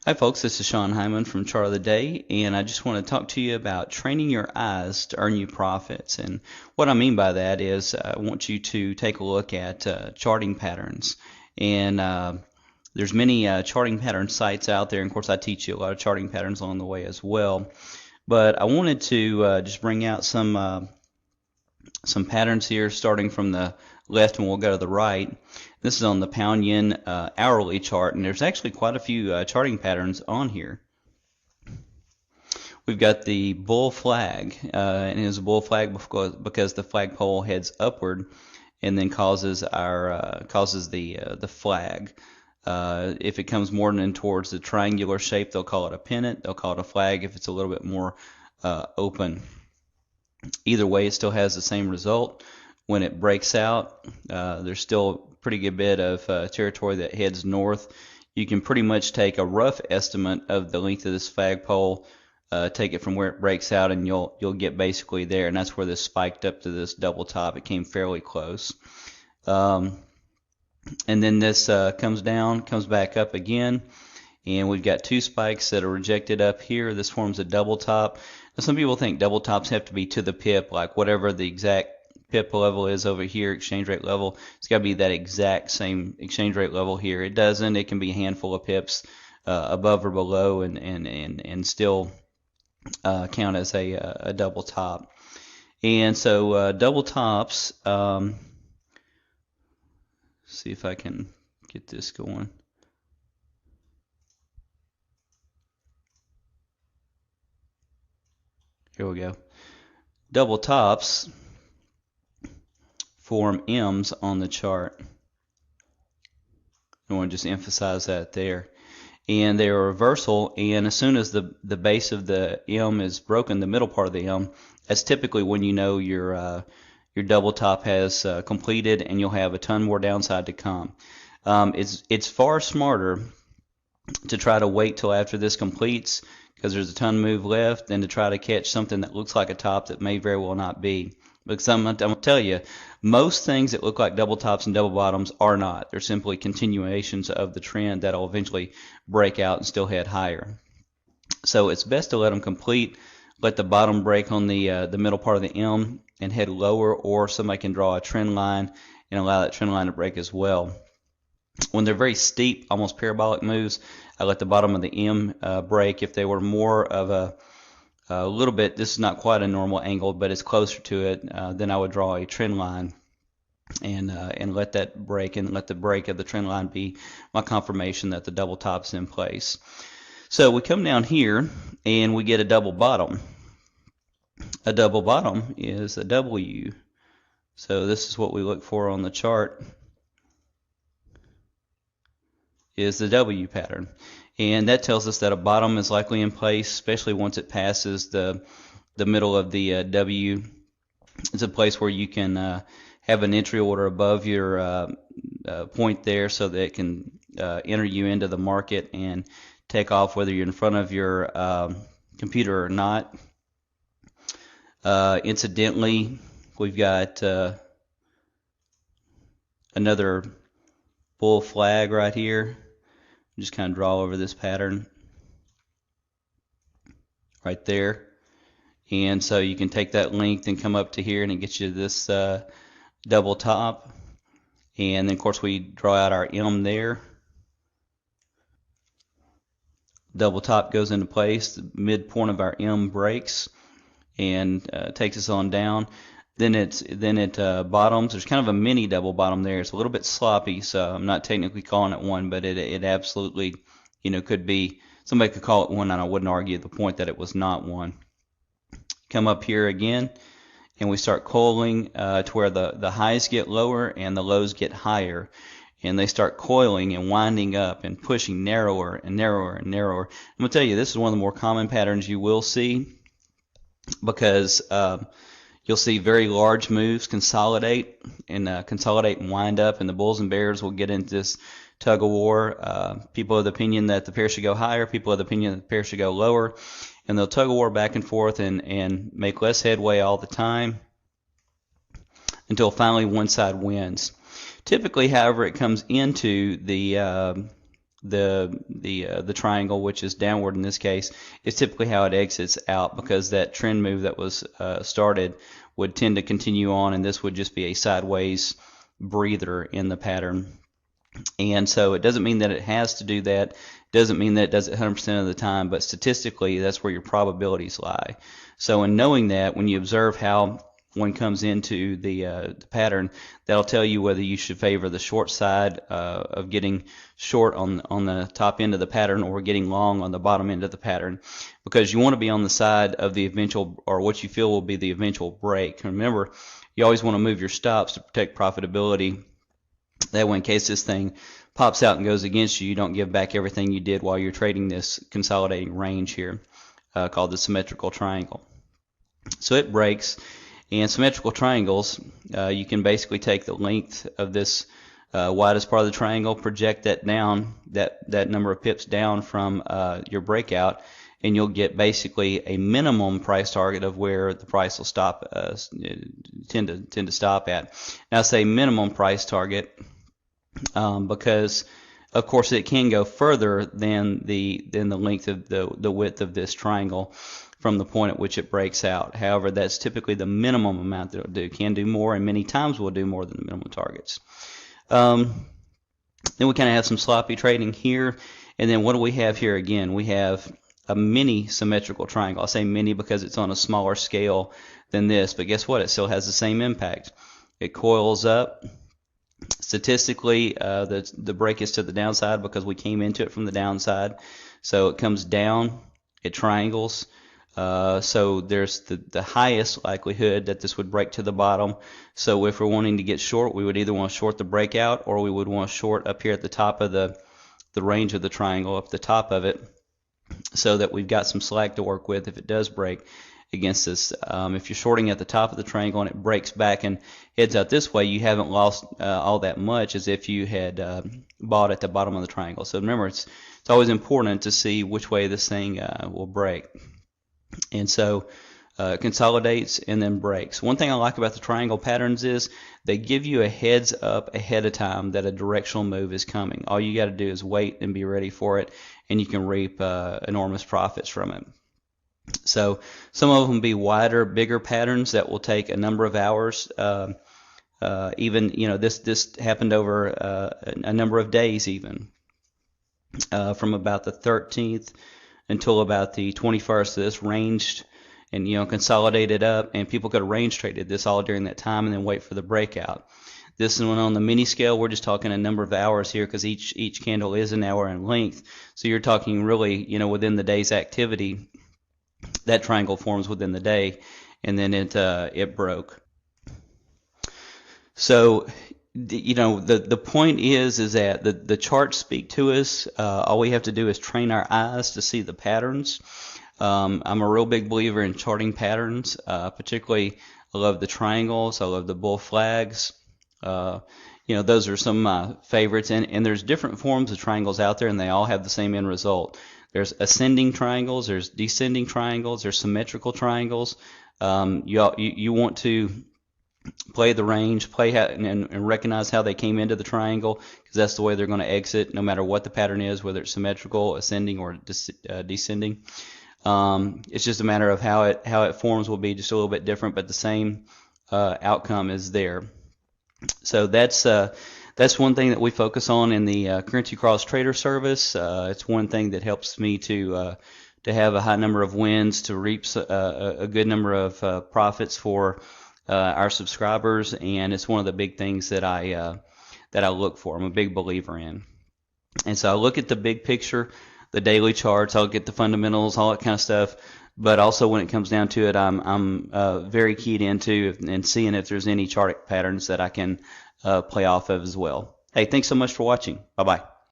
Hi folks, this is Sean Hyman from Chart of the Day, and I just want to talk to you about training your eyes to earn you profits. And what I mean by that is I want you to take a look at charting patterns. And there's many charting pattern sites out there, and of course I teach you a lot of charting patterns along the way as well. But I wanted to just bring out some patterns here, starting from the left, and we'll go to the right. This is on the pound yen hourly chart, and there's actually quite a few charting patterns on here. We've got the bull flag, and it's a bull flag because the flagpole heads upward and then causes the flag. If it comes more than towards the triangular shape, they'll call it a pennant. They'll call it a flag if it's a little bit more open. Either way, it still has the same result. When it breaks out, there's still a pretty good bit of territory that heads north. You can pretty much take a rough estimate of the length of this flagpole, take it from where it breaks out, and you'll get basically there. And that's where this spiked up to this double top. It came fairly close. And then this comes down, comes back up again, and we've got two spikes that are rejected up here. This forms a double top. Now, some people think double tops have to be to the pip, like whatever the exact pip level is over here, exchange rate level. It's got to be that exact same exchange rate level here. It doesn't. It can be a handful of pips above or below, and still count as a double top. And so double tops. See if I can get this going. Here we go. Double tops form M's on the chart. I want to just emphasize that there. And they are reversal, and as soon as the base of the M is broken, the middle part of the M, that's typically when you know your double top has completed, and you'll have a ton more downside to come. It's far smarter to try to wait till after this completes, because there's a ton move left, than to try to catch something that looks like a top that may very well not be. Because I'm going to tell you, most things that look like double tops and double bottoms are not. They're simply continuations of the trend that will eventually break out and still head higher. So it's best to let them complete, let the bottom break on the middle part of the M and head lower, or somebody can draw a trend line and allow that trend line to break as well. When they're very steep, almost parabolic moves, I let the bottom of the M break. If they were more of a little bit, this is not quite a normal angle, but it's closer to it, then I would draw a trend line and let that break, and let the break of the trend line be my confirmation that the double top's in place. So we come down here and we get a double bottom. A double bottom is a W. So this is what we look for on the chart, is the W pattern. And that tells us that a bottom is likely in place, especially once it passes the middle of the W. It's a place where you can have an entry order above your point there, so that it can enter you into the market and take off whether you're in front of your computer or not. Incidentally, we've got another bull flag right here. Just kind of draw over this pattern right there, and so you can take that length and come up to here, and it gets you this double top. And then of course we draw out our M there. Double top goes into place, the midpoint of our M breaks and takes us on down. Then it bottoms. There's kind of a mini double bottom there. It's a little bit sloppy, so I'm not technically calling it one, but it absolutely, could be. Somebody could call it one, and I wouldn't argue the point that it was not one. Come up here again, and we start coiling to where the highs get lower and the lows get higher, and they start coiling and winding up and pushing narrower and narrower and narrower. I'm gonna tell you, this is one of the more common patterns you will see, because you'll see very large moves consolidate and wind up, and the bulls and bears will get into this tug of war. People of the opinion that the pair should go higher, people of the opinion that the pair should go lower, and they'll tug of war back and forth and make less headway all the time until finally one side wins. Typically, however, it comes into the the triangle, which is downward in this case, is typically how it exits out, because that trend move that was started would tend to continue on, and this would just be a sideways breather in the pattern. And so it doesn't mean that it has to do that. It doesn't mean that it does it 100% of the time, but statistically that's where your probabilities lie. So in knowing that, when you observe how one comes into the pattern, that'll tell you whether you should favor the short side of getting short on the top end of the pattern, or getting long on the bottom end of the pattern, because you want to be on the side of the eventual, or what you feel will be the eventual break. Remember, you always want to move your stops to protect profitability. That way, in case this thing pops out and goes against you, you don't give back everything you did while you're trading this consolidating range here, called the symmetrical triangle. So it breaks. And symmetrical triangles, you can basically take the length of this widest part of the triangle, project that down, that number of pips down from your breakout, and you'll get basically a minimum price target of where the price will stop, tend to stop at. Now I say minimum price target because of course it can go further than the length of the width of this triangle from the point at which it breaks out. However, that's typically the minimum amount that it'll do. It can do more, and many times will do more than the minimum targets. Then we kind of have some sloppy trading here. And then what do we have here again? We have a mini symmetrical triangle. I say mini because it's on a smaller scale than this, but guess what? It still has the same impact. It coils up. Statistically, the break is to the downside because we came into it from the downside. So it comes down, it triangles. So there's the highest likelihood that this would break to the bottom. So if we're wanting to get short, we would either want to short the breakout, or we would want to short up here at the top of the range of the triangle, up the top of it, so that we've got some slack to work with if it does break against this. If you're shorting at the top of the triangle and it breaks back and heads out this way, you haven't lost all that much as if you had bought at the bottom of the triangle. So remember, it's always important to see which way this thing will break. And so it consolidates and then breaks. One thing I like about the triangle patterns is they give you a heads up ahead of time that a directional move is coming. All you got to do is wait and be ready for it, and you can reap enormous profits from it. So some of them be wider, bigger patterns that will take a number of hours. Even, you know, this happened over a number of days, even from about the 13th until about the 21st. This ranged and, you know, consolidated up, and people could have range traded this all during that time and then wait for the breakout. This one on the mini scale, we're just talking a number of hours here because each candle is an hour in length. So you're talking really, you know, within the day's activity, that triangle forms within the day, and then it broke. So, you know, the point is that the charts speak to us. All we have to do is train our eyes to see the patterns. I'm a real big believer in charting patterns. Particularly, I love the triangles. I love the bull flags. You know, those are some of my favorites. And there's different forms of triangles out there, and they all have the same end result. There's ascending triangles. There's descending triangles. There's symmetrical triangles. You want to play the range, and recognize how they came into the triangle, because that's the way they're going to exit, no matter what the pattern is, whether it's symmetrical, ascending, or descending. It's just a matter of how it forms will be just a little bit different, but the same outcome is there. So that's one thing that we focus on in the Currency Cross Trader service. It's one thing that helps me to have a high number of wins, to reap a good number of profits for our subscribers, and it's one of the big things that I look for. I'm a big believer in. And so I look at the big picture, the daily charts, I'll get the fundamentals, all that kind of stuff. But also when it comes down to it, I'm very keyed into and seeing if there's any chart patterns that I can play off of as well. Hey, thanks so much for watching. Bye-bye.